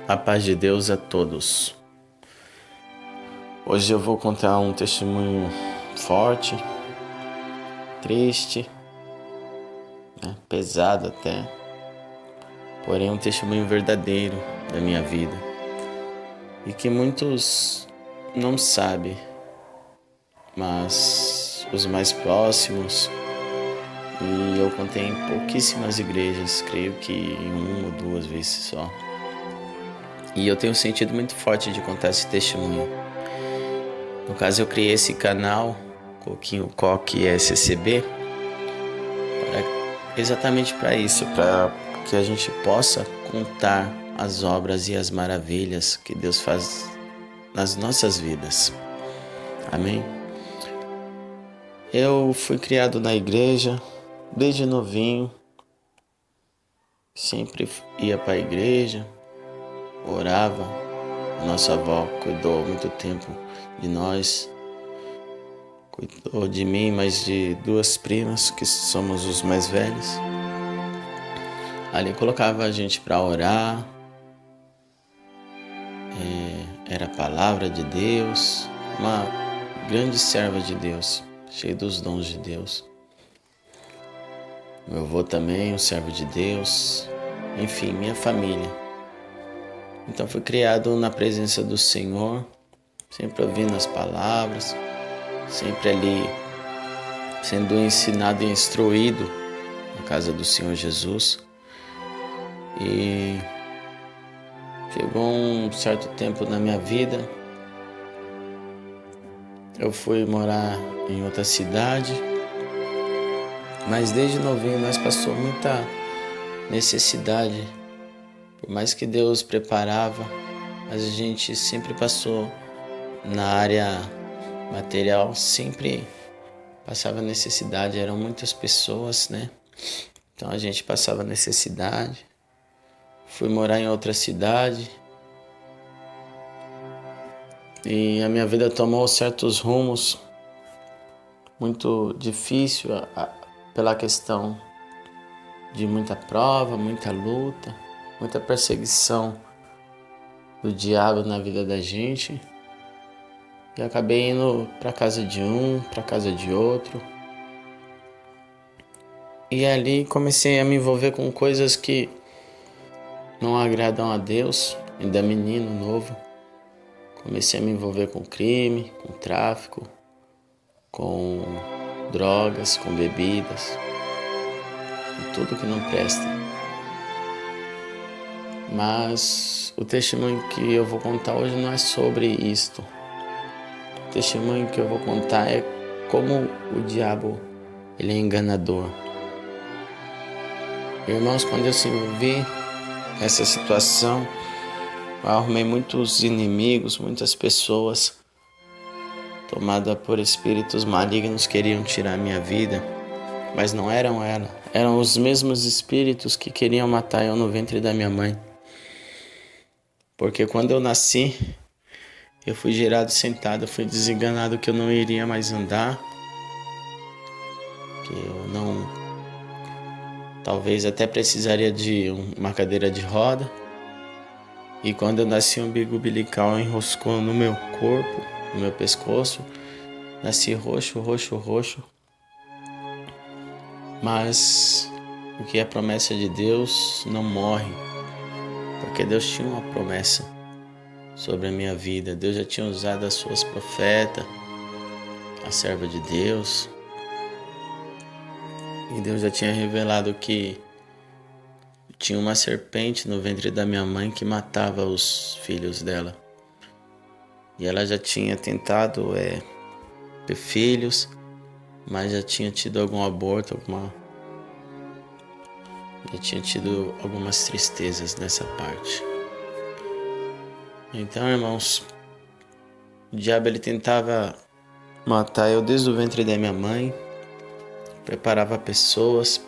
A paz de Deus a todos. Hoje eu vou contar um testemunho forte, triste, pesado até, porém um testemunho verdadeiro da minha vida e que muitos não sabem, mas os mais próximos, e eu contei em pouquíssimas igrejas, creio que em uma ou duas vezes só. E eu tenho um sentido muito forte de contar esse testemunho. No caso, eu criei esse canal, Coquinho Coque SCB, exatamente para isso, para que a gente possa contar as obras e as maravilhas que Deus faz nas nossas vidas. Amém? Eu fui criado na igreja desde novinho, sempre ia para a igreja, orava. A nossa avó cuidou muito tempo de nós, cuidou de mim, mais de duas primas, que somos os mais velhos. Ali colocava a gente para orar, era a palavra de Deus, uma grande serva de Deus, cheia dos dons de Deus. Meu avô também, um servo de Deus, enfim, minha família. Então fui criado na presença do Senhor, sempre ouvindo as palavras, sempre ali sendo ensinado e instruído na casa do Senhor Jesus. E chegou um certo tempo na minha vida, eu fui morar em outra cidade, mas desde novinho nós passamos muita necessidade. Por mais que Deus preparava, mas a gente sempre passou na área material, sempre passava necessidade. Eram muitas pessoas, né? Então a gente passava necessidade. Fui morar em outra cidade e a minha vida tomou certos rumos muito difícil pela questão de muita prova, muita luta, muita perseguição do diabo na vida da gente. E acabei indo para casa de um, para casa de outro. E ali comecei a me envolver com coisas que não agradam a Deus, ainda menino novo. Comecei a me envolver com crime, com tráfico, com drogas, com bebidas, com tudo que não presta. Mas o testemunho que eu vou contar hoje não é sobre isto. O testemunho que eu vou contar é como o diabo ele é enganador. Irmãos, quando eu se envolvi nessa situação, eu arrumei muitos inimigos, muitas pessoas tomadas por espíritos malignos queriam tirar minha vida, mas não eram ela. Eram os mesmos espíritos que queriam matar eu no ventre da minha mãe. Porque quando eu nasci, eu fui gerado sentado, eu fui desenganado que eu não iria mais andar, que eu não, talvez até precisaria de uma cadeira de roda. E quando eu nasci, o umbigo umbilical enroscou no meu corpo, no meu pescoço, nasci roxo. Mas o que é promessa de Deus não morre, porque Deus tinha uma promessa sobre a minha vida. Deus já tinha usado as suas profetas, a serva de Deus, e Deus já tinha revelado que tinha uma serpente no ventre da minha mãe que matava os filhos dela. E ela já tinha tentado ter filhos, mas já tinha tido algum aborto, já tinha tido algumas tristezas nessa parte. Então, irmãos, o diabo ele tentava matar eu desde o ventre da minha mãe, preparava pessoas.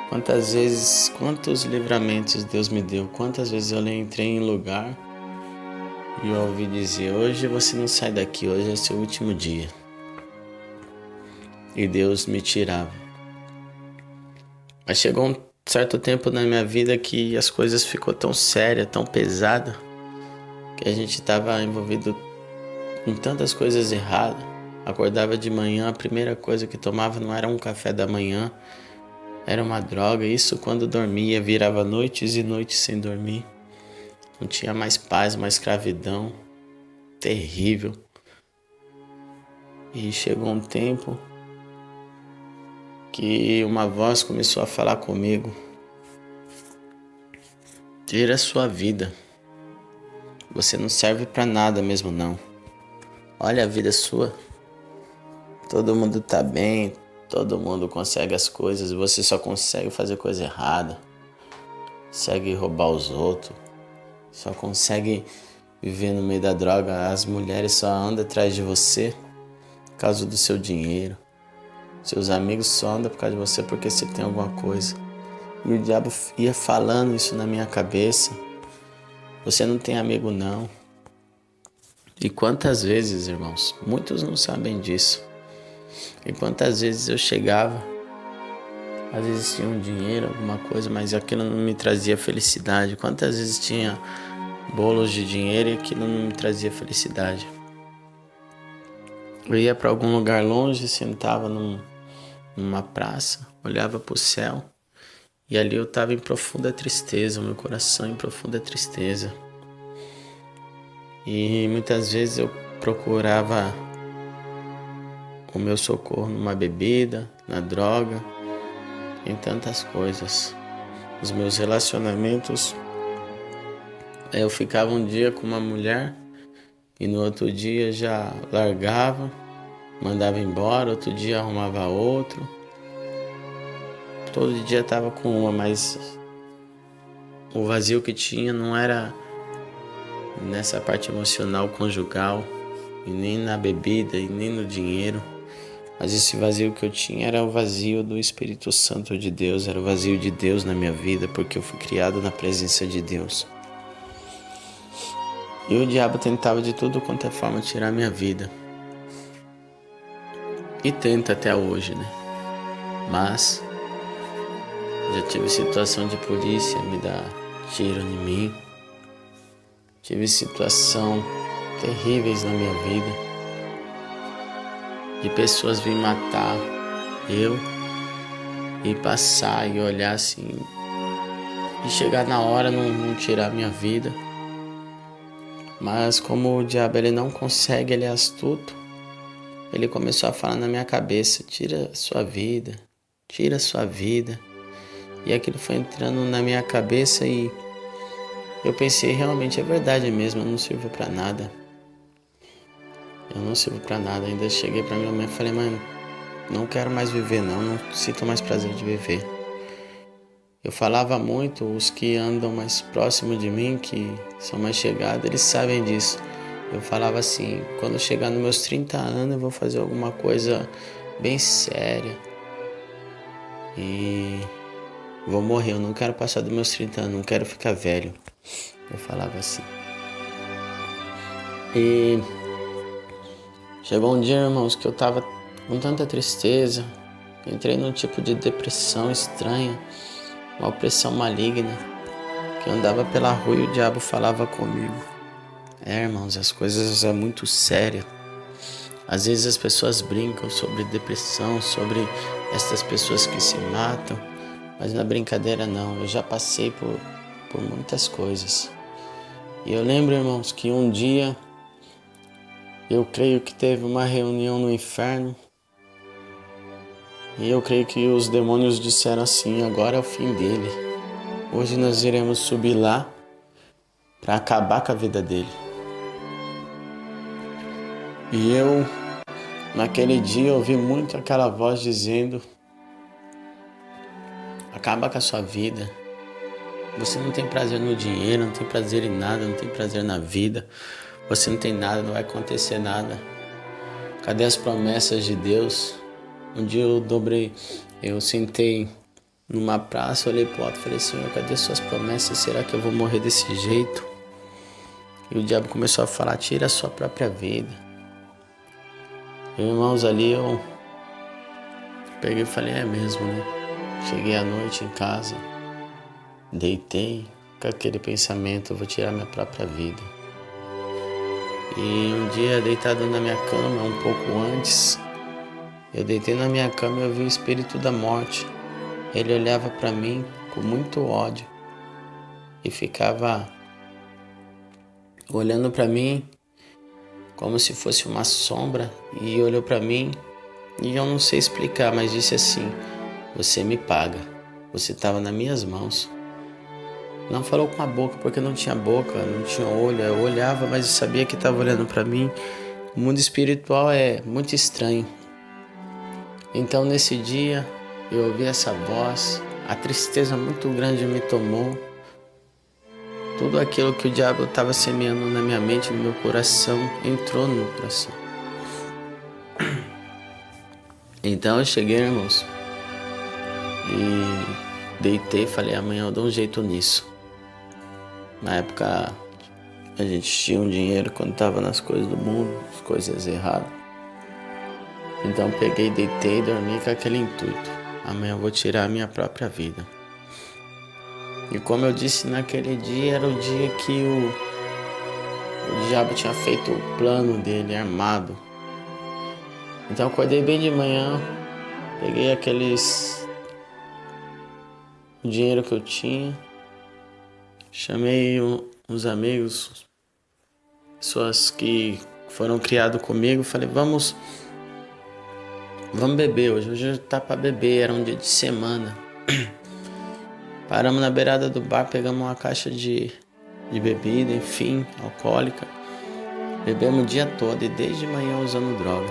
Quantas vezes, quantos livramentos Deus me deu, quantas vezes eu entrei em lugar e eu ouvi dizer: hoje você não sai daqui, hoje é seu último dia. E Deus me tirava. Mas chegou um certo tempo na minha vida que as coisas ficou tão séria, tão pesada, que a gente estava envolvido em tantas coisas erradas. Acordava de manhã, a primeira coisa que tomava não era um café da manhã, era uma droga. Isso quando dormia, virava noites e noites sem dormir. Não tinha mais paz, uma escravidão terrível. E chegou um tempo que uma voz começou a falar comigo: tira a sua vida. Você não serve pra nada mesmo não. Olha a vida sua. Todo mundo tá bem, todo mundo consegue as coisas, você só consegue fazer coisa errada. Consegue roubar os outros. Só consegue viver no meio da droga. As mulheres só andam atrás de você por causa do seu dinheiro. Seus amigos só andam por causa de você porque você tem alguma coisa. E o diabo ia falando isso na minha cabeça. Você não tem amigo não. E quantas vezes, irmãos, muitos não sabem disso. E quantas vezes eu chegava, às vezes tinha um dinheiro, alguma coisa, mas aquilo não me trazia felicidade. Quantas vezes tinha bolos de dinheiro e aquilo não me trazia felicidade. Eu ia para algum lugar longe, sentava numa praça, olhava para o céu e ali eu estava em profunda tristeza, o meu coração em profunda tristeza. E muitas vezes eu procurava o meu socorro numa bebida, na droga, em tantas coisas. Os meus relacionamentos, eu ficava um dia com uma mulher e no outro dia já largava, mandava embora, outro dia arrumava outro. Todo dia estava com uma, mas o vazio que tinha não era nessa parte emocional, conjugal, e nem na bebida, e nem no dinheiro. Mas esse vazio que eu tinha era o vazio do Espírito Santo de Deus, era o vazio de Deus na minha vida, porque eu fui criado na presença de Deus. E o diabo tentava de tudo quanto é forma tirar minha vida. E tenta até hoje, né? Mas já tive situação de polícia me dar tiro em mim. Tive situação terríveis na minha vida. De pessoas virem matar eu e passar e olhar assim e chegar na hora não tirar minha vida. Mas como o diabo ele não consegue, ele é astuto, ele começou a falar na minha cabeça: tira a sua vida, tira a sua vida. E aquilo foi entrando na minha cabeça e eu pensei, realmente é verdade mesmo, eu não sirvo pra nada. Eu não sirvo pra nada. Ainda cheguei pra minha mãe e falei: mãe, não quero mais viver não sinto mais prazer de viver. Eu falava muito, os que andam mais próximo de mim, que são mais chegados, eles sabem disso. Eu falava assim: quando eu chegar nos meus 30 anos eu vou fazer alguma coisa bem séria e vou morrer, eu não quero passar dos meus 30 anos, não quero ficar velho. Eu falava assim. E chegou um dia, irmãos, que eu tava com tanta tristeza, entrei num tipo de depressão estranha, uma opressão maligna, que eu andava pela rua e o diabo falava comigo. Irmãos, as coisas são muito sérias. Às vezes as pessoas brincam sobre depressão, sobre essas pessoas que se matam, mas na brincadeira não, eu já passei por muitas coisas. E eu lembro, irmãos, que um dia eu creio que teve uma reunião no inferno e eu creio que os demônios disseram assim: agora é o fim dele. Hoje nós iremos subir lá para acabar com a vida dele. E eu, naquele dia, ouvi muito aquela voz dizendo: acaba com a sua vida. Você não tem prazer no dinheiro, não tem prazer em nada, não tem prazer na vida. Você não tem nada, não vai acontecer nada. Cadê as promessas de Deus? Um dia eu sentei numa praça, olhei pro alto e falei: Senhor, cadê suas promessas? Será que eu vou morrer desse jeito? E o diabo começou a falar: tira a sua própria vida. E, irmãos, ali eu peguei e falei: é mesmo, né? Cheguei à noite em casa, deitei com aquele pensamento, eu vou tirar minha própria vida. E um dia, deitado na minha cama, um pouco antes, eu deitei na minha cama e eu vi o espírito da morte. Ele olhava para mim com muito ódio e ficava olhando para mim como se fosse uma sombra, e olhou para mim e eu não sei explicar, mas disse assim: você me paga, você estava nas minhas mãos. Não falou com a boca, porque não tinha boca, não tinha olho. Eu olhava, mas eu sabia que estava olhando para mim. O mundo espiritual é muito estranho. Então nesse dia eu ouvi essa voz, a tristeza muito grande me tomou. Tudo aquilo que o diabo estava semeando na minha mente, no meu coração, entrou no meu coração. Então eu cheguei, irmãos, e deitei e falei: amanhã eu dou um jeito nisso. Na época a gente tinha um dinheiro quando estava nas coisas do mundo, as coisas erradas. Então peguei, deitei e dormi com aquele intuito: amanhã eu vou tirar a minha própria vida. E como eu disse, naquele dia era o dia que o diabo tinha feito o plano dele armado. Então eu acordei bem de manhã, peguei o dinheiro que eu tinha, chamei uns amigos, pessoas que foram criados comigo, falei: vamos beber hoje tá para beber, era um dia de semana. Paramos na beirada do bar, pegamos uma caixa de bebida, enfim, alcoólica. Bebemos o dia todo e desde manhã usando droga.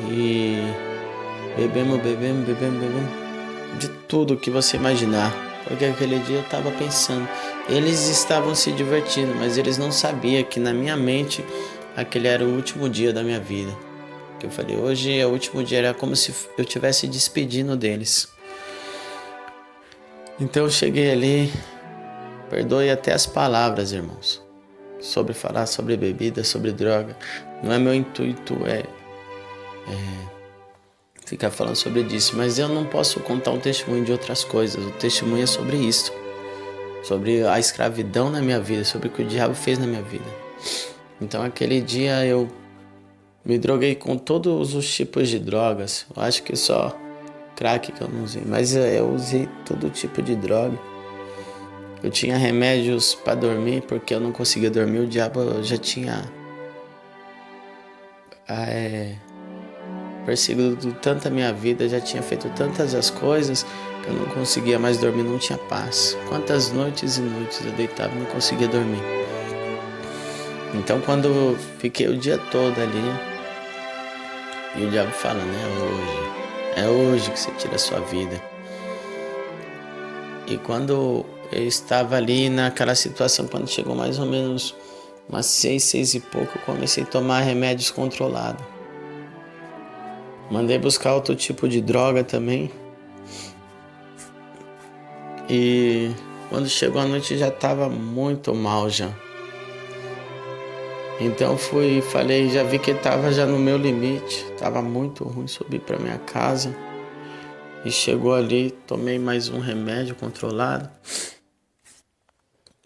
E bebemos de tudo que você imaginar. Porque aquele dia eu estava pensando, eles estavam se divertindo, mas eles não sabiam que na minha mente aquele era o último dia da minha vida. Eu falei: hoje é o último dia, era como se eu estivesse despedindo deles. Então eu cheguei ali, perdoe até as palavras, irmãos, sobre falar sobre bebida, sobre droga. Não é meu intuito ficar falando sobre isso, mas eu não posso contar um testemunho de outras coisas. O testemunho é sobre isso, sobre a escravidão na minha vida, sobre o que o diabo fez na minha vida. Então aquele dia eu me droguei com todos os tipos de drogas. Eu acho que só crack que eu não usei, mas eu usei todo tipo de droga. Eu tinha remédios para dormir, porque eu não conseguia dormir. O diabo já tinha perseguido tanto a minha vida, já tinha feito tantas as coisas que eu não conseguia mais dormir, não tinha paz. Quantas noites e noites eu deitava e não conseguia dormir. Então quando eu fiquei o dia todo ali, e o diabo fala, né? É hoje que você tira a sua vida. E quando eu estava ali naquela situação, quando chegou mais ou menos umas 6 e pouco, eu comecei a tomar remédios controlados. Mandei buscar outro tipo de droga também. E quando chegou a noite já estava muito mal já. Então falei, já vi que estava já no meu limite. Estava muito ruim, subi para minha casa. E chegou ali, tomei mais um remédio controlado.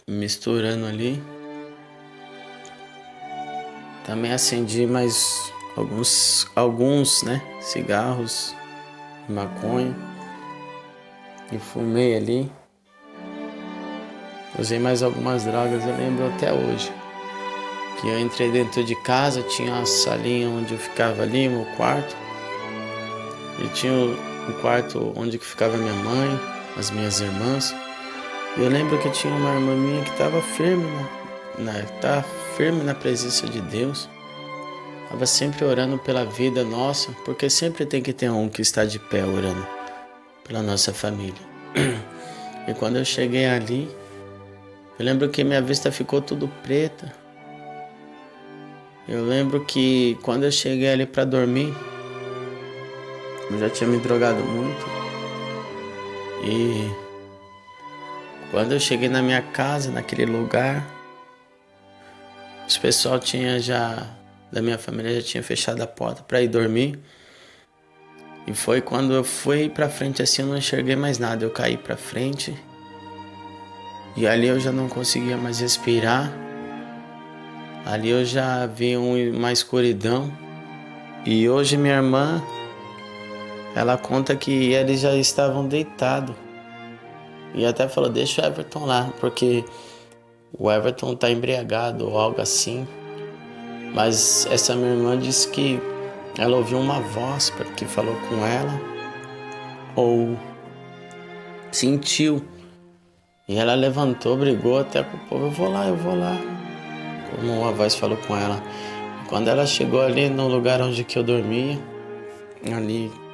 Misturando ali. Também acendi mais alguns, né, cigarros, maconha. E fumei ali. Usei mais algumas drogas, eu lembro até hoje. Que eu entrei dentro de casa, tinha uma salinha onde eu ficava ali, meu quarto. E tinha o quarto onde ficava minha mãe, as minhas irmãs. E eu lembro que tinha uma irmã minha que estava firme na presença de Deus. Estava sempre orando pela vida nossa, porque sempre tem que ter um que está de pé orando pela nossa família. E quando eu cheguei ali, eu lembro que minha vista ficou tudo preta. Eu lembro que quando eu cheguei ali para dormir, eu já tinha me drogado muito. E quando eu cheguei na minha casa, naquele lugar, os pessoal da minha família já tinha fechado a porta para ir dormir. E foi quando eu fui pra frente assim, eu não enxerguei mais nada. Eu caí pra frente e ali eu já não conseguia mais respirar. Ali eu já vi uma escuridão. E hoje minha irmã, ela conta que eles já estavam deitados. E até falou, deixa o Everton lá, porque o Everton tá embriagado ou algo assim. Mas essa minha irmã disse que ela ouviu uma voz que falou com ela, ou sentiu. E ela levantou, brigou até com o povo, eu vou lá. Como a voz falou com ela. Quando ela chegou ali no lugar onde que eu dormia,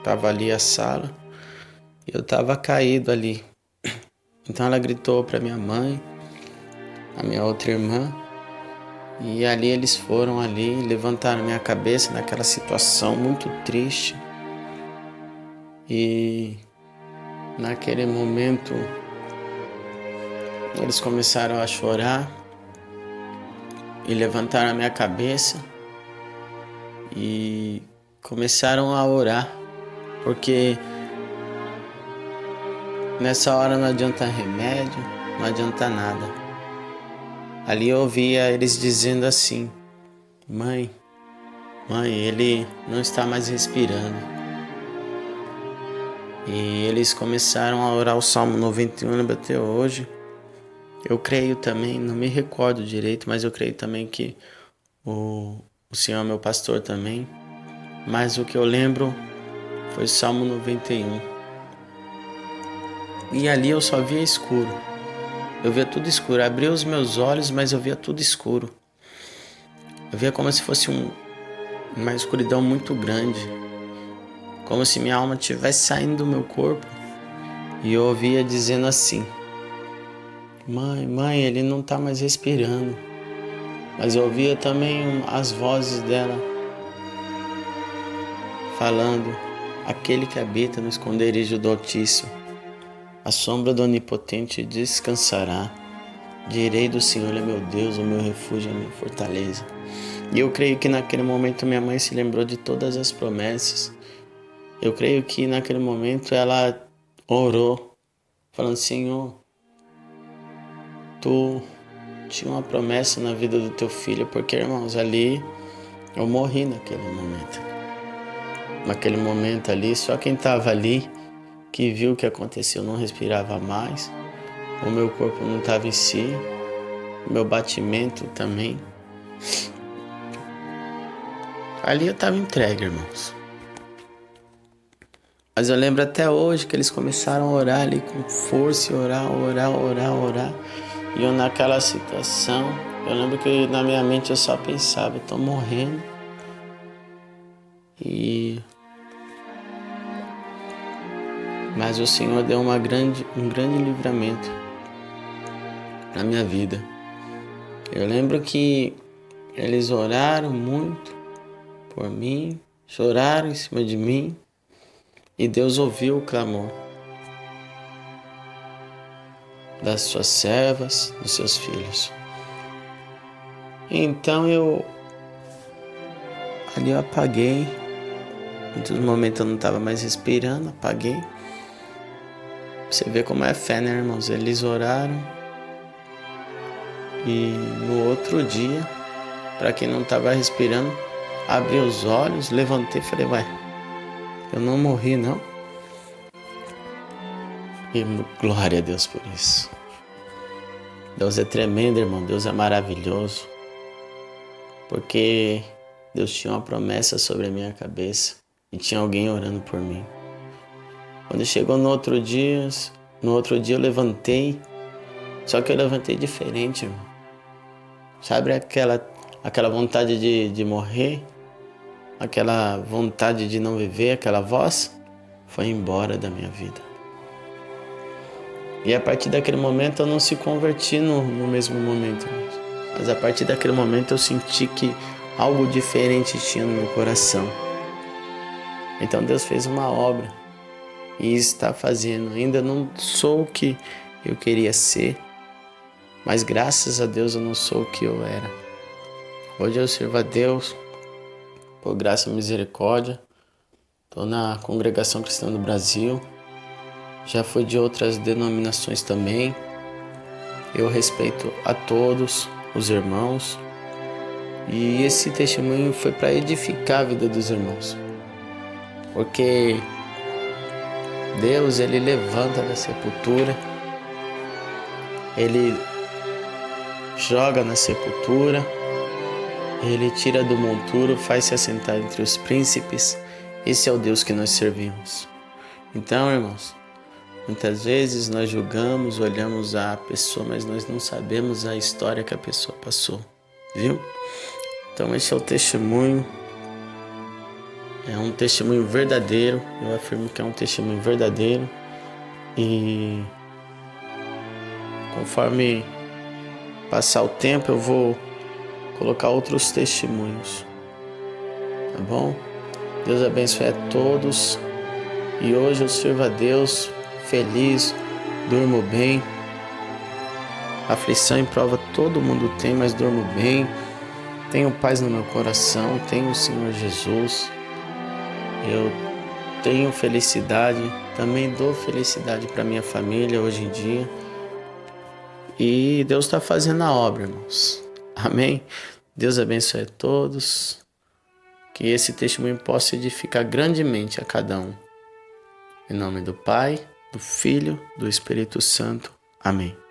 tava ali a sala, e eu tava caído ali. Então ela gritou para minha mãe, a minha outra irmã, e ali eles foram ali, levantaram minha cabeça naquela situação muito triste. E naquele momento eles começaram a chorar e levantaram a minha cabeça e começaram a orar, porque nessa hora não adianta remédio, não adianta nada. Ali eu ouvia eles dizendo assim, mãe, ele não está mais respirando. E eles começaram a orar o Salmo 91, lembra até hoje. Eu creio também, não me recordo direito, mas eu creio também que o Senhor é meu pastor também. Mas o que eu lembro foi o Salmo 91. E ali eu só via escuro. Eu via tudo escuro. Abri os meus olhos, mas eu via tudo escuro. Eu via como se fosse uma escuridão muito grande. Como se minha alma estivesse saindo do meu corpo. E eu ouvia dizendo assim, mãe, ele não está mais respirando. Mas eu ouvia também as vozes dela falando, aquele que habita no esconderijo do Altíssimo, a sombra do Onipotente descansará. Direi do Senhor é meu Deus, o meu refúgio, a minha fortaleza. E eu creio que naquele momento minha mãe se lembrou de todas as promessas. Eu creio que naquele momento ela orou, falando, Senhor, Tu tinha uma promessa na vida do Teu filho, porque, irmãos, ali eu morri naquele momento. Naquele momento ali, só quem estava ali, que viu o que aconteceu, não respirava mais, o meu corpo não estava em si, o meu batimento também. Ali eu estava entregue, irmãos. Mas eu lembro até hoje que eles começaram a orar ali com força, e orar. E eu naquela situação, eu lembro que na minha mente eu só pensava, eu tô morrendo. Mas o Senhor deu um grande livramento na minha vida. Eu lembro que eles oraram muito por mim, choraram em cima de mim. E Deus ouviu o clamor das suas servas, dos seus filhos. Então ali eu apaguei. Em todo momento eu não estava mais respirando, apaguei. Você vê como é fé, né, irmãos? Eles oraram. E no outro dia, para quem não estava respirando, abri os olhos, levantei e falei, eu não morri, não. E glória a Deus por isso. Deus é tremendo, irmão. Deus é maravilhoso. Porque Deus tinha uma promessa sobre a minha cabeça. E tinha alguém orando por mim. Quando chegou no outro dia eu levantei. Só que eu levantei diferente, irmão. Sabe aquela vontade de morrer? Aquela vontade de não viver, aquela voz? Foi embora da minha vida. E a partir daquele momento eu não se converti no mesmo momento. Mas a partir daquele momento eu senti que algo diferente tinha no meu coração. Então Deus fez uma obra. E está fazendo. Ainda não sou o que eu queria ser. Mas graças a Deus eu não sou o que eu era. Hoje eu sirvo a Deus por graça e misericórdia. Estou na Congregação Cristã do Brasil. Já fui de outras denominações também. Eu respeito a todos os irmãos. E esse testemunho foi para edificar a vida dos irmãos. Porque Deus, Ele levanta da sepultura. Ele joga na sepultura. Ele tira do monturo, faz-se assentar entre os príncipes. Esse é o Deus que nós servimos. Então, irmãos, muitas vezes nós julgamos, olhamos a pessoa, mas nós não sabemos a história que a pessoa passou, viu? Então esse é o testemunho, é um testemunho verdadeiro, eu afirmo que é um testemunho verdadeiro e conforme passar o tempo eu vou colocar outros testemunhos, tá bom? Deus abençoe a todos e hoje eu sirvo a Deus feliz, durmo bem. Aflição e prova todo mundo tem, mas durmo bem. Tenho paz no meu coração, tenho o Senhor Jesus. Eu tenho felicidade, também dou felicidade para minha família hoje em dia. E Deus está fazendo a obra, irmãos. Amém? Deus abençoe a todos. Que esse testemunho possa edificar grandemente a cada um. Em nome do Pai, do Filho, do Espírito Santo. Amém.